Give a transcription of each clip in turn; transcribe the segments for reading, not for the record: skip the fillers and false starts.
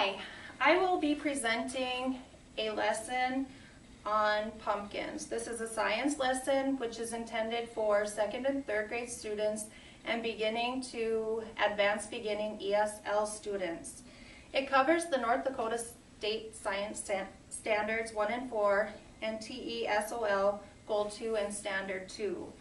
Hi, I will be presenting a lesson on pumpkins. This is a science lesson which is intended for second and third grade students and beginning to advanced beginning ESL students. It covers the North Dakota State Science Standards 1 and 4 and TESOL Goal 2 and Standard 2.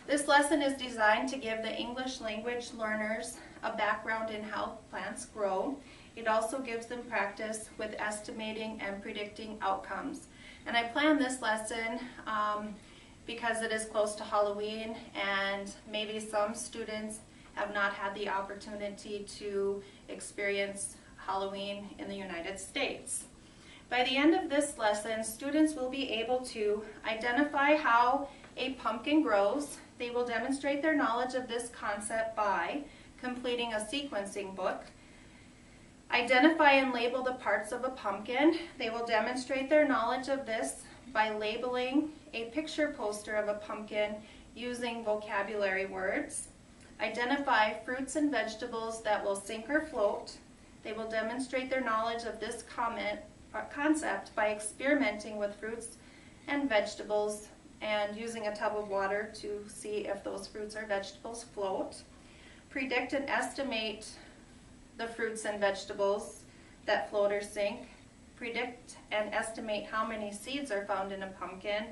This lesson is designed to give the English language learners a background in how plants grow. It also gives them practice with estimating and predicting outcomes. And I planned this lesson because it is close to Halloween and maybe some students have not had the opportunity to experience Halloween in the United States. By the end of this lesson, students will be able to identify how a pumpkin grows. They will demonstrate their knowledge of this concept by completing a sequencing book. Identify and label the parts of a pumpkin. They will demonstrate their knowledge of this by labeling a picture poster of a pumpkin using vocabulary words. Identify fruits and vegetables that will sink or float. They will demonstrate their knowledge of this concept by experimenting with fruits and vegetables and using a tub of water to see if those fruits or vegetables float. Predict and estimate the fruits and vegetables that float or sink. Predict and estimate how many seeds are found in a pumpkin,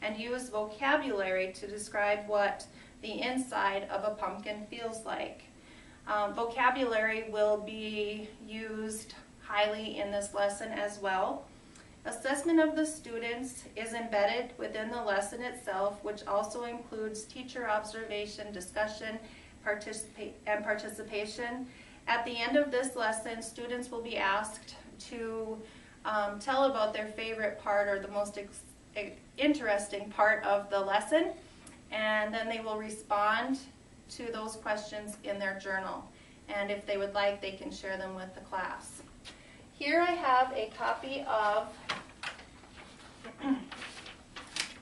and use vocabulary to describe what the inside of a pumpkin feels like. Vocabulary will be used highly in this lesson as well. Assessment of the students is embedded within the lesson itself, which also includes teacher observation, discussion, and participation. At the end of this lesson, students will be asked to tell about their favorite part or the most interesting part of the lesson, and then they will respond to those questions in their journal. And if they would like, they can share them with the class. Here I have a copy of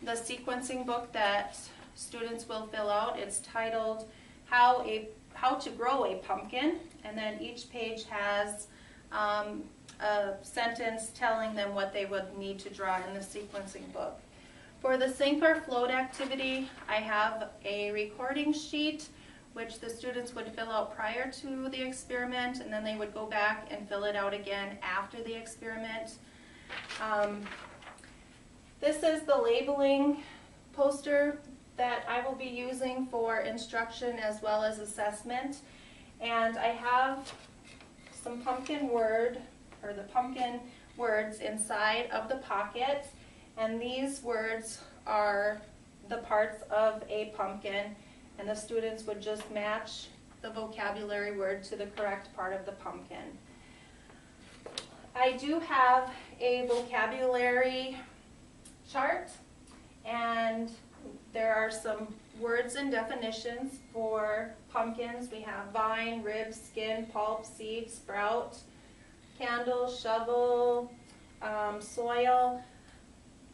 the sequencing book that students will fill out. It's titled How to Grow a Pumpkin, and then each page has a sentence telling them what they would need to draw in the sequencing book. For the sink or float activity, I have a recording sheet which the students would fill out prior to the experiment, and then they would go back and fill it out again after the experiment. This is the labeling poster that I will be using for instruction as well as assessment. And I have some pumpkin words inside of the pocket. And these words are the parts of a pumpkin. And the students would just match the vocabulary word to the correct part of the pumpkin. I do have a vocabulary chart, and there are some words and definitions for pumpkins. We have vine, rib, skin, pulp, seed, sprout, candle, shovel, soil.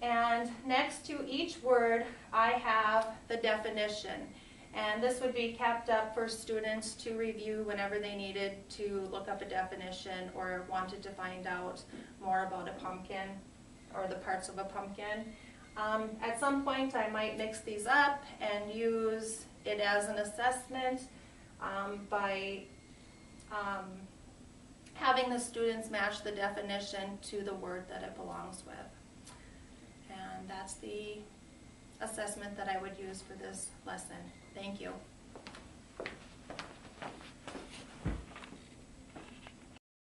And next to each word, I have the definition. And this would be kept up for students to review whenever they needed to look up a definition or wanted to find out more about a pumpkin or the parts of a pumpkin. At some point I might mix these up and use it as an assessment by having the students match the definition to the word that it belongs with. And that's the assessment that I would use for this lesson. Thank you.